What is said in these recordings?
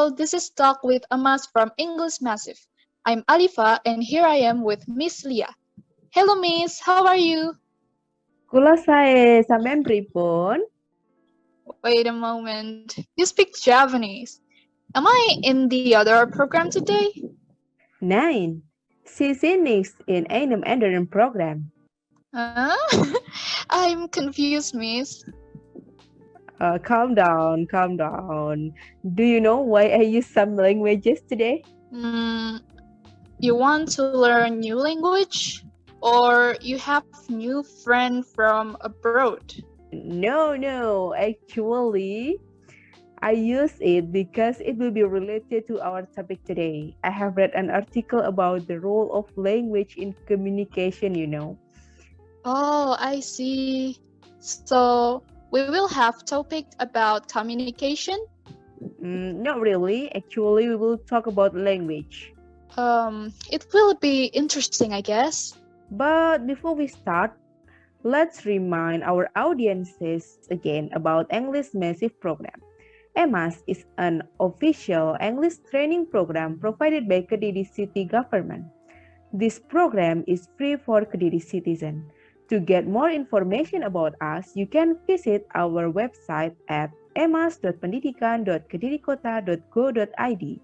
this is Talk with EMAS from English Massive. I'm Alifa and here I am with Miss Leah. Hello Miss, how are you? Kulo sae, sampean pripun? Wait a moment, you speak Japanese. Am I in the other program today? 9. Next in einem anderen program. Huh? I'm confused, Miss. Calm down, calm down. Do you know why I use some languages today? Hmm, you want to learn new language? Or you have new friend from abroad? No. Actually, I use it because it will be related to our topic today. I have read an article about the role of language in communication. Oh, I see. So we will have topic about communication. Not really. Actually, we will talk about language. It will be interesting, I guess. But before we start, let's remind our audiences again about English Massive Program. EMAS is an official English training program provided by Kediri City Government. This program is free for Kediri citizens. To get more information about us, you can visit our website at emas.pendidikan.kedirikota.go.id.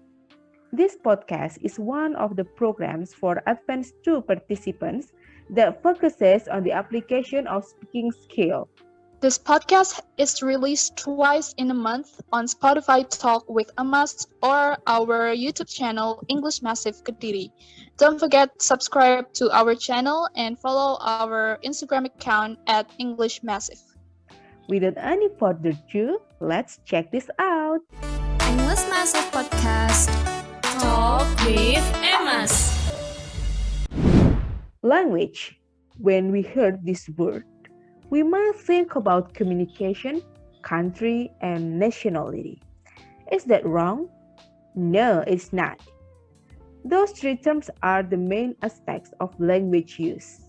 This podcast is one of the programs for Advanced 2 participants that focuses on the application of speaking skill. This podcast is released twice in a month on Spotify Talk with Amas or our YouTube channel English Massive Kediri. Don't forget to subscribe to our channel and follow our Instagram account at English Massive. Without any further ado, let's check this out. English Massive Podcast. Talk with Emas. Language. When we heard this word, we might think about communication, country, and nationality. Is that wrong? No, it's not. Those three terms are the main aspects of language use.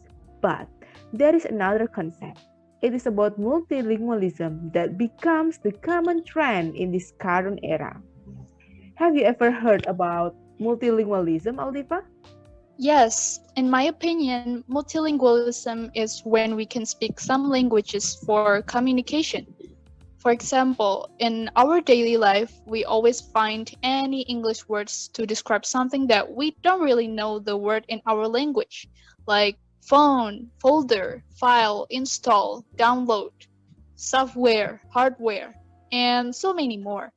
But there is another concept. It is about multilingualism that becomes the common trend in this current era. Have you ever heard about multilingualism, Alifa? Yes, in my opinion, multilingualism is when we can speak some languages for communication. For example, in our daily life, we always find any English words to describe something that we don't really know the word in our language, like phone, folder, file, install, download, software, hardware, and so many more.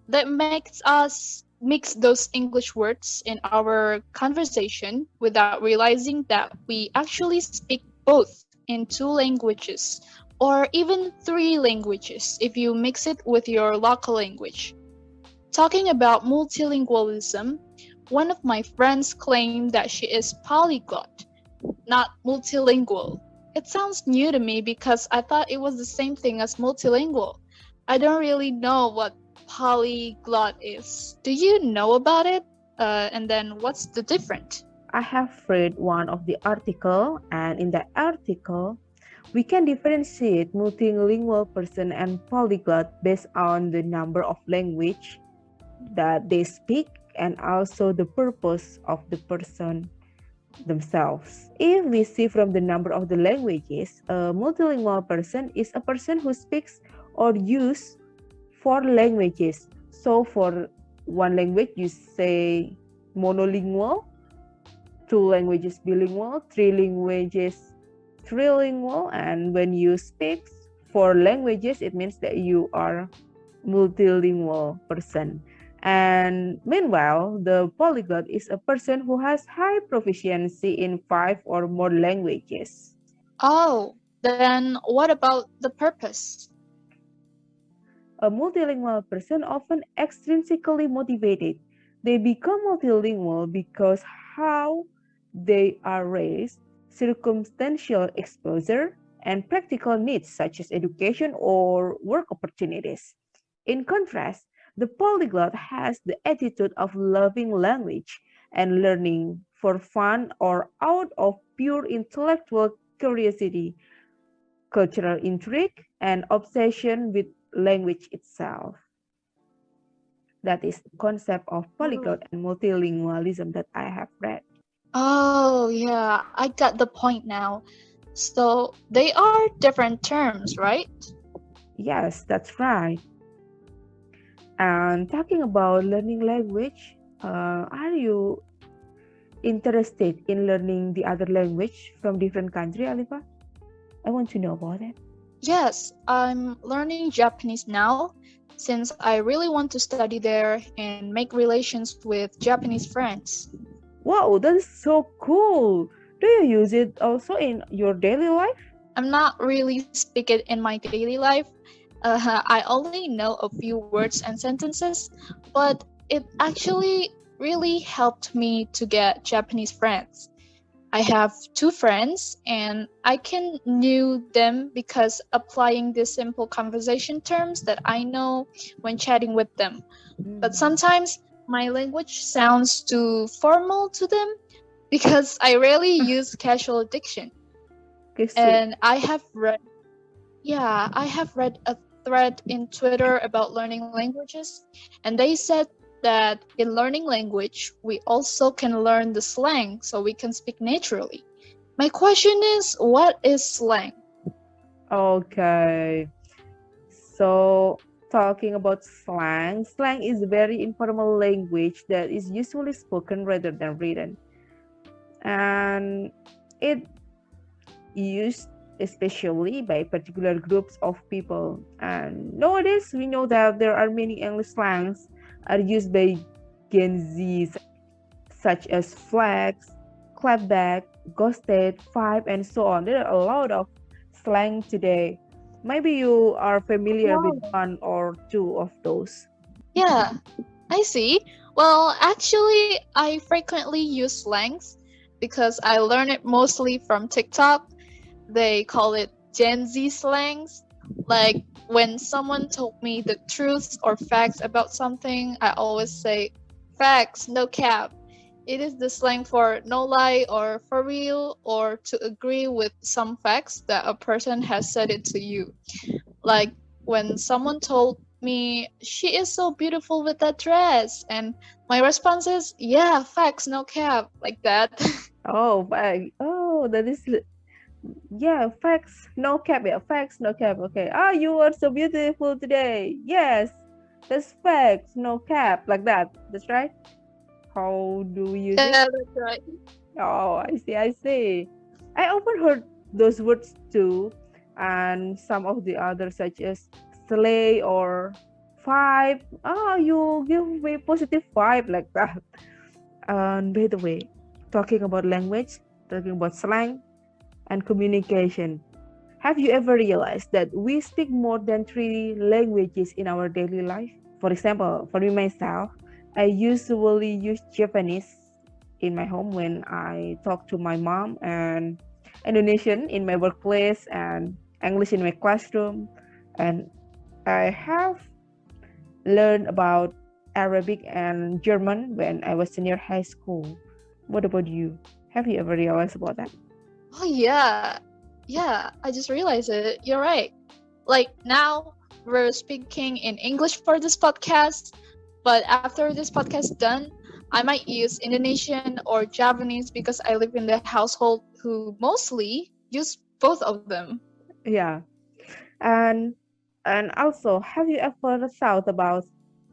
That makes us mix those English words in our conversation without realizing that we actually speak both in two languages or even three languages if you mix it with your local language. Talking about multilingualism, one of my friends claimed that she is polyglot, not multilingual. It sounds new to me because I thought it was the same thing as multilingual. I don't really know what polyglot is. Do you know about it? And then what's the difference? I have read one of the article, and in that article, we can differentiate multilingual person and polyglot based on the number of language that they speak and also the purpose of the person themselves. If we see from the number of the languages, a multilingual person is a person who speaks or use 4 languages. So for one language, you say monolingual, 2 languages bilingual, 3 languages trilingual, and when you speak 4 languages, it means that you are multilingual person. And meanwhile, the polyglot is a person who has high proficiency in 5 or more languages. Oh, then what about the purpose? A multilingual person often extrinsically motivated. They become multilingual because how they are raised, circumstantial exposure, and practical needs such as education or work opportunities. In contrast, the polyglot has the attitude of loving language and learning for fun or out of pure intellectual curiosity, cultural intrigue, and obsession with language itself. That is concept of Oh, polyglot and multilingualism that I have read. oh, yeah, I got the point now. So they are different terms, right? Yes, that's right. And talking about learning language, are you interested in learning the other language from different country, Alifa? I want to know about it. Yes, I'm learning Japanese now since I really want to study there and make relations with Japanese friends. Wow, that is so cool. Do you use it also in your daily life? I'm not really speaking in my daily life. I only know a few words and sentences, but it actually really helped me to get Japanese friends. I have two friends and I can knew them because applying the simple conversation terms that I know when chatting with them. But sometimes my language sounds too formal to them because I rarely use casual diction. Okay, so And I have read a thread in Twitter about learning languages, and they said that in learning language, we also can learn the slang so we can speak naturally. My question is, what is slang? okay. So talking about slang, slang is very informal language that is usually spoken rather than written. And it used especially by particular groups of people. And nowadays, we know that there are many English slangs are used by Gen Z, such as flex, clapback, ghosted, five, and so on. There are a lot of slang today. Maybe you are familiar with Wow. one or two of those. Yeah, I see. Well, actually, I frequently use slangs because I learn it mostly from TikTok. They call it Gen Z slangs. Like when someone told me the truth or facts about something, I always say facts, no cap. It is the slang for no lie or for real or to agree with some facts that a person has said it to you. Like when someone told me she is so beautiful with that dress, and my response is yeah, facts, no cap, like that. Oh, that is yeah, facts, no cap, yeah, facts, no cap. Okay. Oh, you are so beautiful today. Yes, that's facts, no cap, like that. That's right. How do we use it? Yeah, that's right. Oh, I see, I see. I often heard those words too, and some of the others, such as slay or vibe. Oh, you give me positive vibe like that. And by the way, talking about language, talking about slang and communication, have you ever realized that we speak more than three languages in our daily life? For example, for me myself, I usually use Japanese in my home when I talk to my mom, and Indonesian in my workplace, and English in my classroom. And I have learned about Arabic and German when I was senior high school. What about you? Have you ever realized about that? Oh yeah, yeah. I just realized it. You're right. Like now we're speaking in English for this podcast, but after this podcast done, I might use Indonesian or Japanese because I live in the household who mostly use both of them. Yeah. And also, have you ever thought about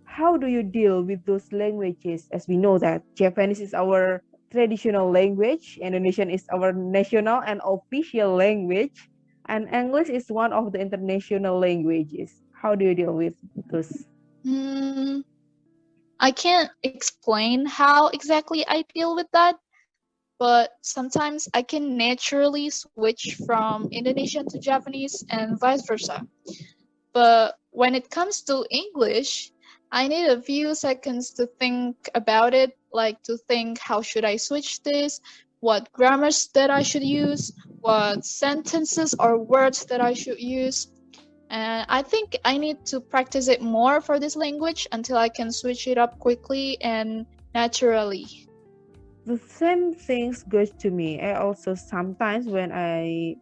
how do you deal with those languages? As we know that Japanese is our traditional language, Indonesian is our national and official language, and English is one of the international languages. How do you deal with those? Hmm, I can't explain how exactly I deal with that, but sometimes I can naturally switch from Indonesian to Japanese and vice versa. But when it comes to English, I need a few seconds to think about it, like to think how should I switch this, what grammars that I should use, what sentences or words that I should use. And I think I need to practice it more for this language until I can switch it up quickly and naturally. The same things goes to me. I also sometimes when I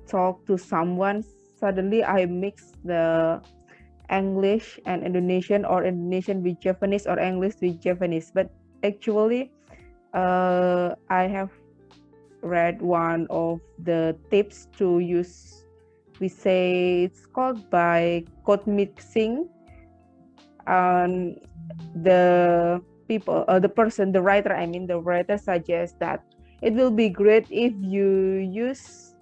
talk to someone, suddenly I mix the English and Indonesian, or Indonesian with Japanese, or English with Japanese. But actually, I have read one of the tips to use. We say it's called by code mixing. The writer suggests that it will be great if you use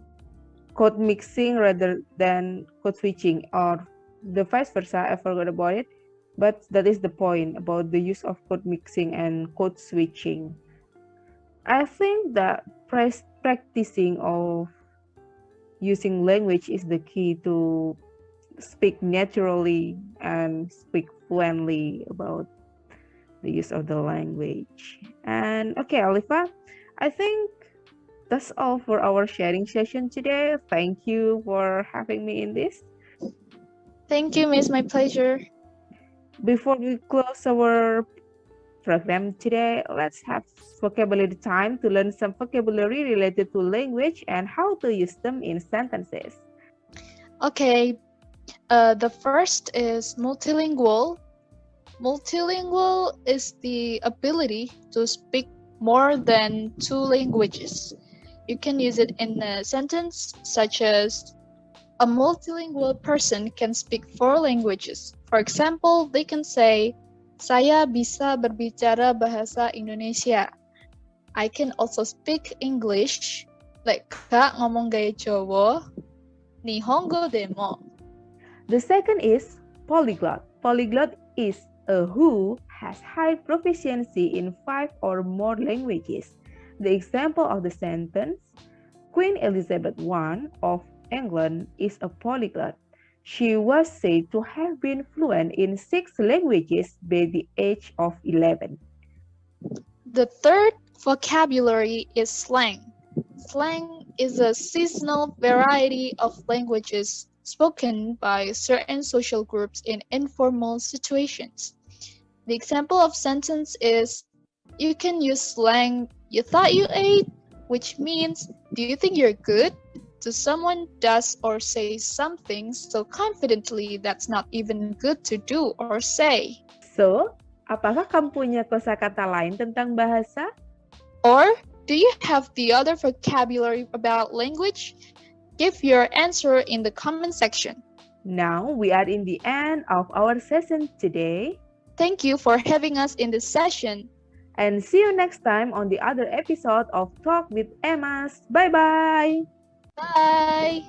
code mixing rather than code switching, or the vice versa. I forgot about it, but that is the point about the use of code mixing and code switching. I think that practicing of using language is the key to speak naturally and speak fluently about the use of the language. And okay, Alifa, I think that's all for our sharing session today. Thank you for having me in this. Thank you, Miss. My pleasure. Before we close our program today, let's have vocabulary time to learn some vocabulary related to language and how to use them in sentences. Okay, the first is multilingual. Multilingual is the ability to speak more than two languages. You can use it in a sentence such as, a multilingual person can speak 4 languages. For example, they can say, saya bisa berbicara bahasa Indonesia. I can also speak English, like Kak ngomong gaya Jawa, Nihongo demo. The second is polyglot. Polyglot is a who has high proficiency in 5 or more languages. The example of the sentence, Queen Elizabeth I of England is a polyglot. She was said to have been fluent in 6 languages by the age of 11. The third vocabulary is slang. Slang is a seasonal variety of languages spoken by certain social groups in informal situations. The example of sentence is, you can use slang, you thought you ate, which means, do you think you're good? To someone does or says something so confidently that's not even good to do or say. So, apakah kamu punya kosakata lain tentang bahasa? Or, do you have the other vocabulary about language? Give your answer in the comment section. Now, we are in the end of our session today. Thank you for having us in this session. And see you next time on the other episode of Talk with EMAS. Bye-bye! Bye!